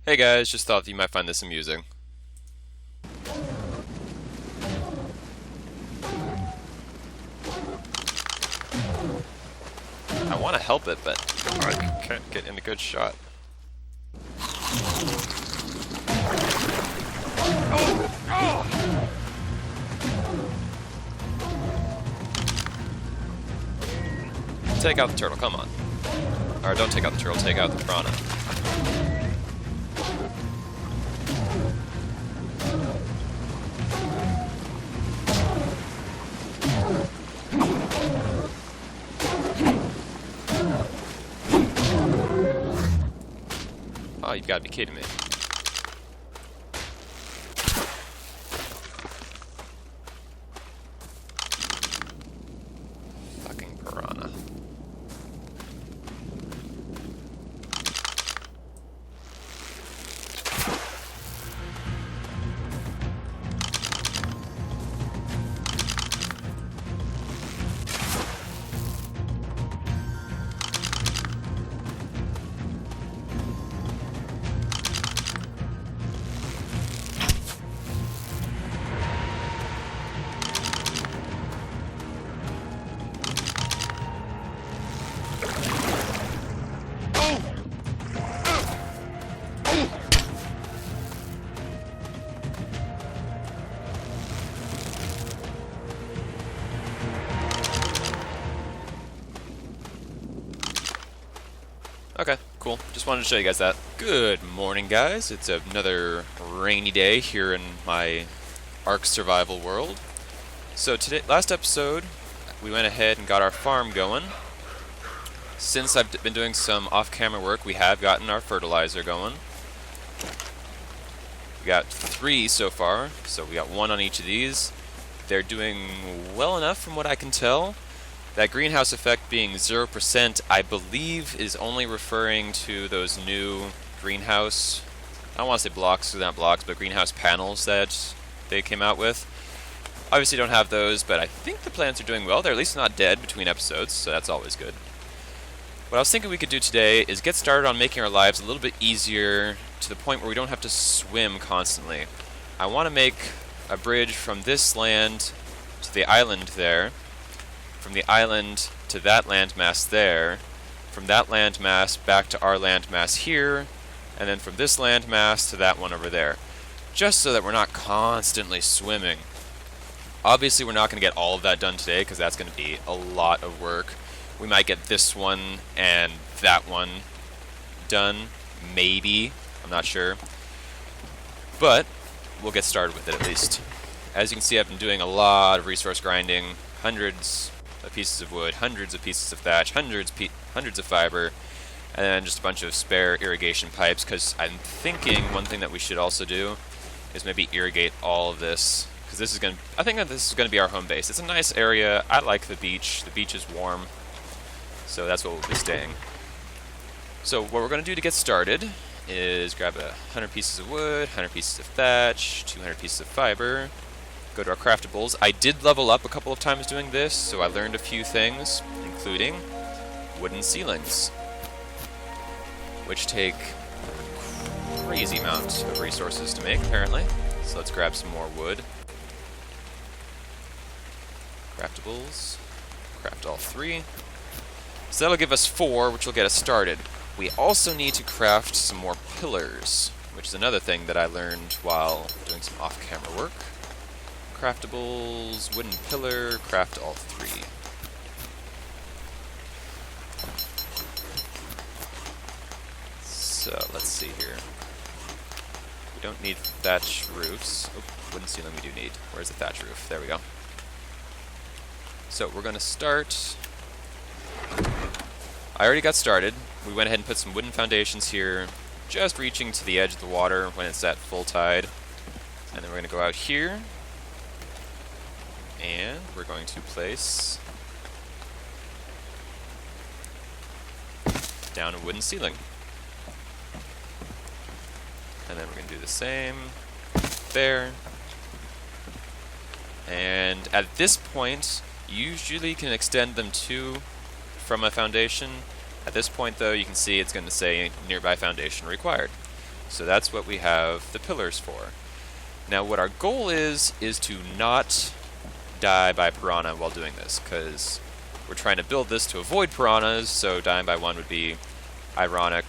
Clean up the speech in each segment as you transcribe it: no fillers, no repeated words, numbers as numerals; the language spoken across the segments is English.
Hey guys, just thought you might find this amusing. I want to help it, but I can't get in a good shot. Take out the turtle, come on. Or don't take out the turtle, take out the piranha. Oh, you've got to be kidding me. Fucking piranha. Okay, cool. Just wanted to show you guys that. Good morning, guys. It's another rainy day here in my Ark Survival world. So last episode, we went ahead and got our farm going. Since I've been doing some off-camera work, we have gotten our fertilizer going. We got 3 so far, so we got 1 on each of these. They're doing well enough from what I can tell. That greenhouse effect being 0%, I believe, is only referring to those new greenhouse, I don't want to say blocks, because they're not blocks, but greenhouse panels that they came out with. Obviously don't have those, but I think the plants are doing well. They're at least not dead between episodes, so that's always good. What I was thinking we could do today is get started on making our lives a little bit easier to the point where we don't have to swim constantly. I want to make a bridge from this land to the island there, from the island to that landmass there, from that landmass back to our landmass here, and then from this landmass to that one over there. Just so that we're not constantly swimming. Obviously we're not going to get all of that done today because that's going to be a lot of work. We might get this one and that one done, maybe, I'm not sure. But we'll get started with it at least. As you can see, I've been doing a lot of resource grinding, hundreds of pieces of wood, hundreds of pieces of thatch, hundreds of fiber, and then just a bunch of spare irrigation pipes, because I'm thinking one thing that we should also do is maybe irrigate all of this, because this is going to, I think that this is going to be our home base. It's a nice area. I like the beach. The beach is warm, so that's what we'll be staying. So what we're going to do to get started is grab 100 pieces of wood, 100 pieces of thatch, 200 pieces of fiber, go to our craftables. I did level up a couple of times doing this, so I learned a few things, including wooden ceilings, which take a crazy amount of resources to make, apparently. So let's grab some more wood. Craftables. Craft all 3. So that'll give us 4, which will get us started. We also need to craft some more pillars, which is another thing that I learned while doing some off-camera work. Craftables, wooden pillar, craft all 3. So, let's see here. We don't need thatch roofs. Oh, wooden ceiling we do need. Where's the thatch roof? There we go. So, we're going to start. I already got started. We went ahead and put some wooden foundations here, just reaching to the edge of the water when it's at full tide. And then we're going to go out here. And we're going to place down a wooden ceiling. And then we're going to do the same there. And at this point, you usually can extend them from a foundation. At this point, though, you can see it's going to say nearby foundation required. So that's what we have the pillars for. Now what our goal is to not die by piranha while doing this, because we're trying to build this to avoid piranhas, so dying by one would be ironic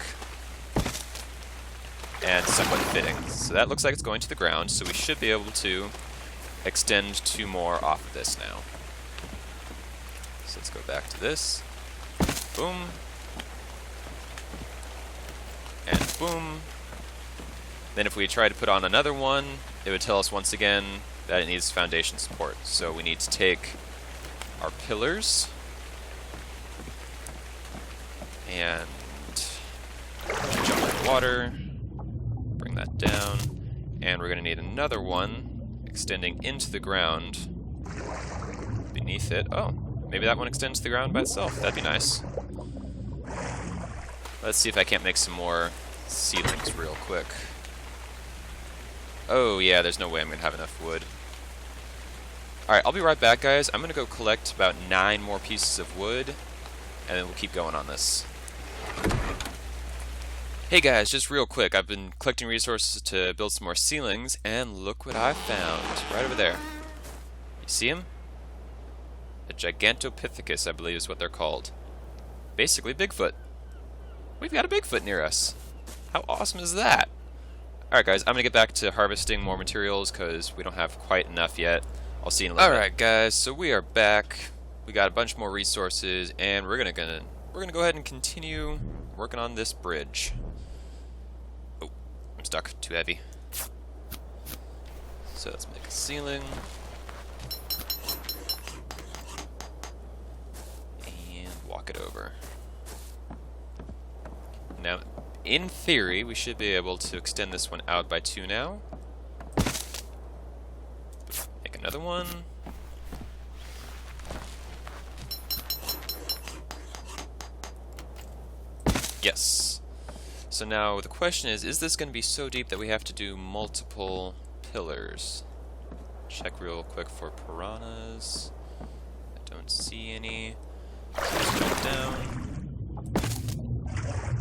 and somewhat fitting. So that looks like it's going to the ground, so we should be able to extend 2 more off of this now. So let's go back to this. Boom. And boom. Then if we try to put on another one, it would tell us once again that it needs foundation support. So we need to take our pillars and jump in the water, bring that down, and we're going to need another one extending into the ground beneath it. Oh, maybe that one extends to the ground by itself. That'd be nice. Let's see if I can't make some more ceilings real quick. Oh yeah, there's no way I'm going to have enough wood. Alright, I'll be right back, guys. I'm going to go collect about 9 more pieces of wood, and then we'll keep going on this. Hey guys, just real quick, I've been collecting resources to build some more ceilings, and look what I found. Right over there. You see him? A Gigantopithecus, I believe is what they're called. Basically Bigfoot. We've got a Bigfoot near us. How awesome is that? Alright guys, I'm going to get back to harvesting more materials because we don't have quite enough yet. I'll see you in a little bit. Alright guys, so we are back. We got a bunch more resources, and we're gonna go ahead and continue working on this bridge. Oh, I'm stuck. Too heavy. So let's make a ceiling. And walk it over. Now, in theory, we should be able to extend this one out by 2 now. Make another one. Yes. So now the question is this going to be so deep that we have to do multiple pillars? Check real quick for piranhas. I don't see any. Let's go down.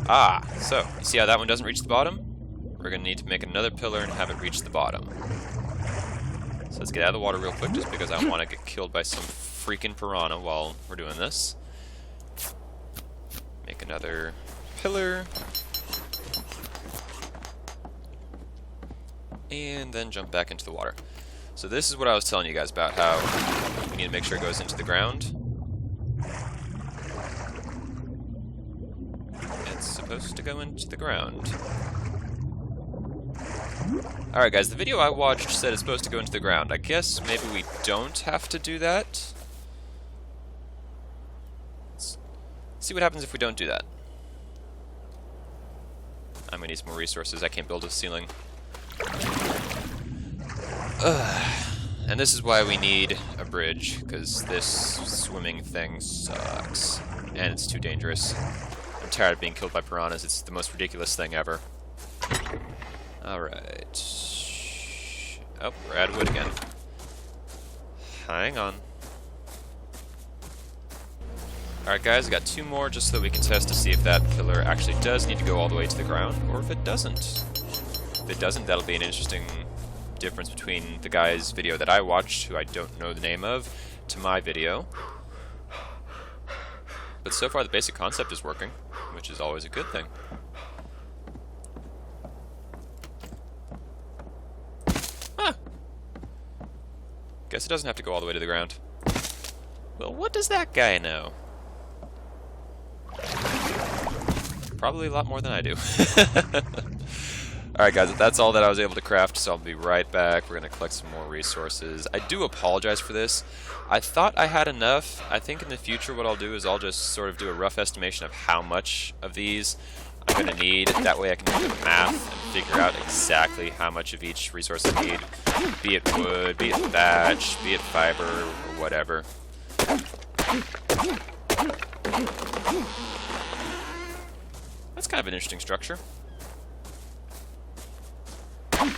Ah, so, you see how that one doesn't reach the bottom? We're going to need to make another pillar and have it reach the bottom. So let's get out of the water real quick, just because I don't want to get killed by some freaking piranha while we're doing this. Make another pillar. And then jump back into the water. So this is what I was telling you guys about, how we need to make sure it goes into the ground. Supposed to go into the ground. Alright guys, the video I watched said it's supposed to go into the ground. I guess maybe we don't have to do that. Let's see what happens if we don't do that. I'm gonna need some more resources. I can't build a ceiling. And this is why we need a bridge, because this swimming thing sucks. And it's too dangerous. I'm tired of being killed by piranhas. It's the most ridiculous thing ever. Alright. Oh, we're out of wood again. Hang on. Alright guys, I got 2 more just so that we can test to see if that pillar actually does need to go all the way to the ground, or if it doesn't. If it doesn't, that'll be an interesting difference between the guy's video that I watched, who I don't know the name of, to my video. But so far the basic concept is working, which is always a good thing. Huh. Guess it doesn't have to go all the way to the ground. Well, what does that guy know? Probably a lot more than I do. Alright guys, that's all that I was able to craft, so I'll be right back. We're going to collect some more resources. I do apologize for this. I thought I had enough. I think in the future what I'll do is I'll just sort of do a rough estimation of how much of these I'm going to need. That way I can do the math and figure out exactly how much of each resource I need. Be it wood, be it thatch, be it fiber, or whatever. That's kind of an interesting structure.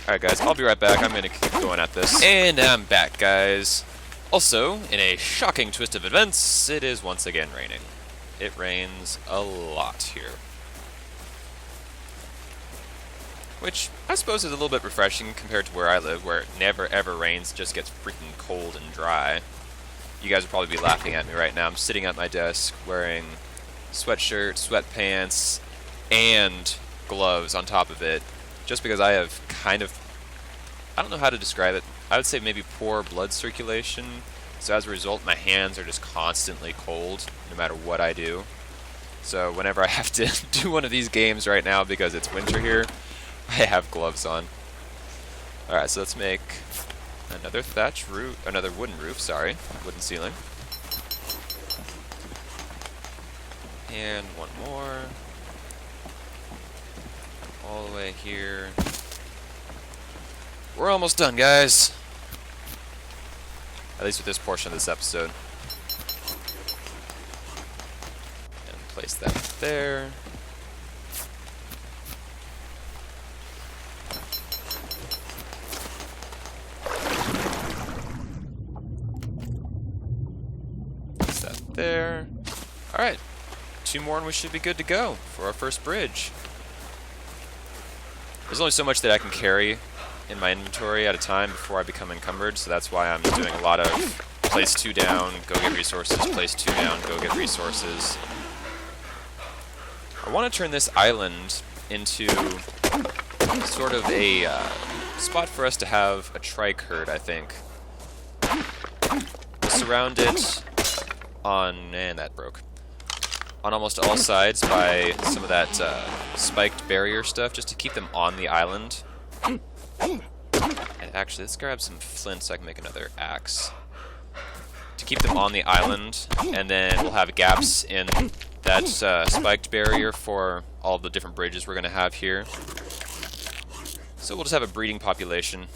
Alright guys, I'll be right back. I'm going to keep going at this. And I'm back, guys. Also, in a shocking twist of events, it is once again raining. It rains a lot here. which I suppose is a little bit refreshing compared to where I live, where it never ever rains, it just gets freaking cold and dry. You guys will probably be laughing at me right now. I'm sitting at my desk wearing sweatshirt, sweatpants, and gloves on top of it, just because I have kind of, I don't know how to describe it, I would say maybe poor blood circulation, so as a result my hands are just constantly cold no matter what I do. So whenever I have to do one of these games right now because it's winter here, I have gloves on. Alright, so let's make another thatch roof, another wooden roof, sorry, wooden ceiling. And one more. All the way here. We're almost done, guys. At least with this portion of this episode. And place that there. Place that there. Alright. 2 more and we should be good to go for our first bridge. There's only so much that I can carry in my inventory at a time before I become encumbered, so that's why I'm doing a lot of place 2 down, go get resources, place 2 down, go get resources. I want to turn this island into sort of a spot for us to have a trike herd, I think. We'll surround it on, and that broke, on almost all sides by some of that spiked barrier stuff, just to keep them on the island. And actually, let's grab some flint so I can make another axe. To keep them on the island, and then we'll have gaps in that spiked barrier for all the different bridges we're going to have here. So we'll just have a breeding population.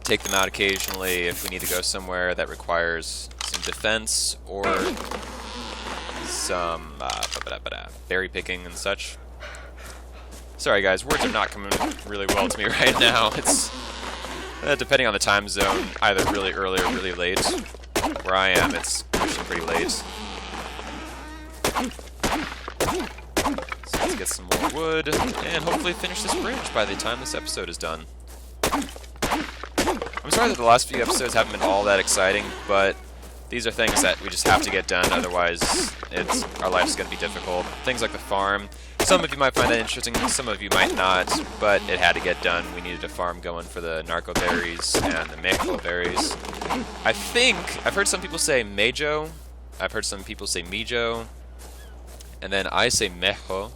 Take them out occasionally if we need to go somewhere that requires some defense or some berry picking and such. Sorry guys, words are not coming really well to me right now. It's depending on the time zone, either really early or really late. Where I am, it's pushing pretty late. So let's get some more wood and hopefully finish this bridge by the time this episode is done. I'm sorry that the last few episodes haven't been all that exciting, but these are things that we just have to get done, otherwise our life's going to be difficult. Things like the farm. Some of you might find that interesting, some of you might not, but it had to get done. We needed a farm going for the narco berries and the mejo berries. I think, I've heard some people say mejo, I've heard some people say mijo, and then I say mejo,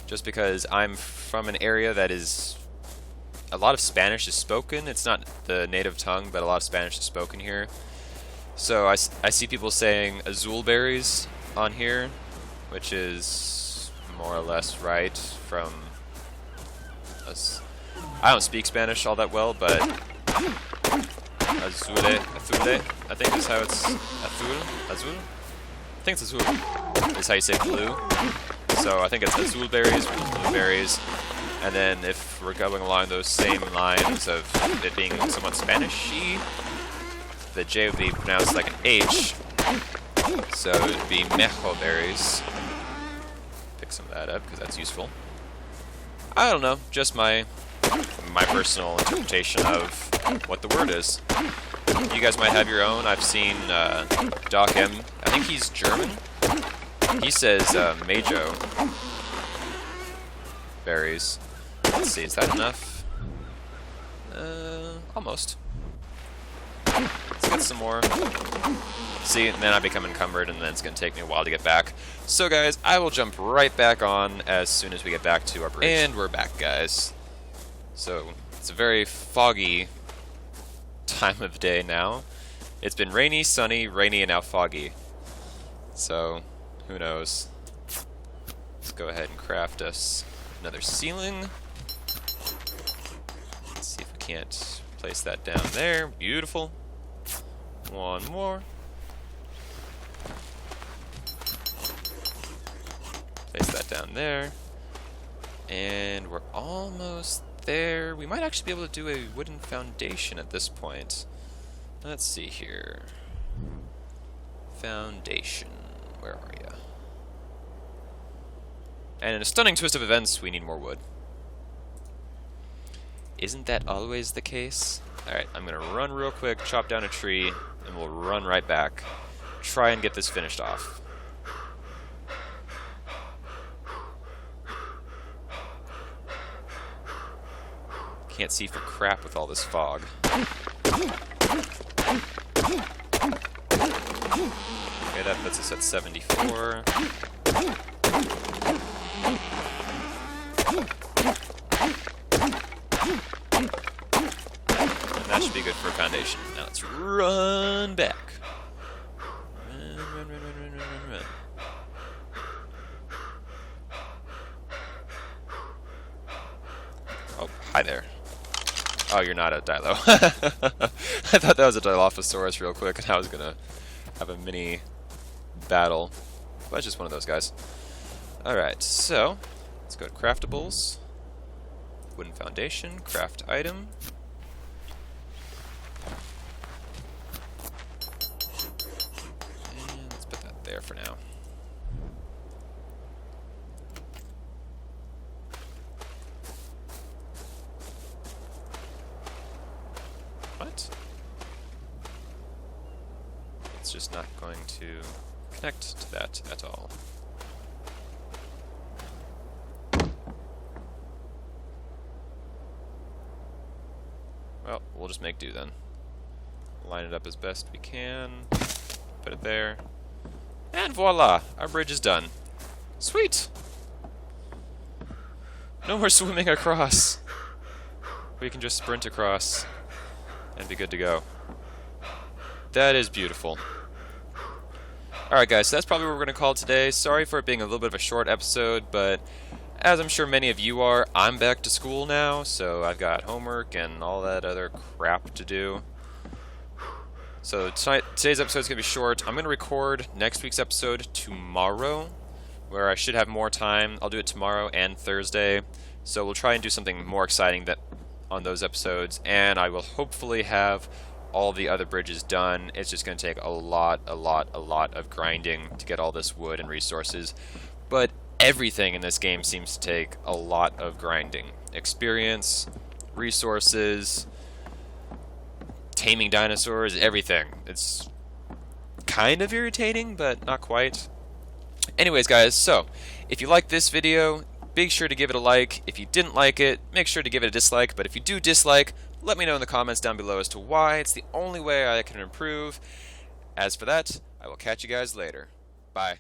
just because I'm from an area that is, a lot of Spanish is spoken. It's not the native tongue, but a lot of Spanish is spoken here. So I see people saying azul berries on here, which is more or less right from us. I don't speak Spanish all that well, but azule, I think is how it's azul. I think it's azul. Is how you say blue. So I think it's azul berries versus blueberries. And then if we're going along those same lines of it being somewhat Spanish-y, the J would be pronounced like an H, so it would be mejo berries. Pick some of that up because that's useful. I don't know, just my personal interpretation of what the word is. You guys might have your own. I've seen Doc M. I think he's German. He says mejo berries. Let's see, is that enough? Almost. Let's get some more. See, and then I become encumbered, and then it's going to take me a while to get back. So guys, I will jump right back on as soon as we get back to our bridge. And we're back, guys. So, it's a very foggy time of day now. It's been rainy, sunny, rainy, and now foggy. So, who knows. Let's go ahead and craft us another ceiling. Let's see if we can't place that down there. Beautiful. One more. Place that down there. And we're almost there. We might actually be able to do a wooden foundation at this point. Let's see here. Foundation. Where are you? And in a stunning twist of events, we need more wood. Isn't that always the case? Alright, I'm gonna run real quick, chop down a tree, and we'll run right back. Try and get this finished off. Can't see for crap with all this fog. Okay, that puts us at 74. That should be good for a foundation. Now let's run back. Run, run, run, run, run, run, run. Oh, hi there. Oh, you're not a Dilo. I thought that was a Dilophosaurus real quick, and I was gonna have a mini battle. But it's just one of those guys. Alright, so let's go to craftables. Wooden foundation, craft item. And let's put that there for now. What? It's just not going to connect to that at all. Well, we'll just make do then. Line it up as best we can. Put it there. And voila! Our bridge is done. Sweet! No more swimming across. We can just sprint across and be good to go. That is beautiful. Alright guys, so that's probably what we're going to call it today. Sorry for it being a little bit of a short episode, but as I'm sure many of you are, I'm back to school now, so I've got homework and all that other crap to do. So today's episode is going to be short. I'm going to record next week's episode tomorrow, where I should have more time. I'll do it tomorrow and Thursday, so we'll try and do something more exciting on those episodes, and I will hopefully have all the other bridges done. It's just going to take a lot of grinding to get all this wood and resources, but everything in this game seems to take a lot of grinding. Experience, resources, taming dinosaurs, everything. It's kind of irritating, but not quite. Anyways, guys, so if you liked this video, be sure to give it a like. If you didn't like it, make sure to give it a dislike. But if you do dislike, let me know in the comments down below as to why. It's the only way I can improve. As for that, I will catch you guys later. Bye.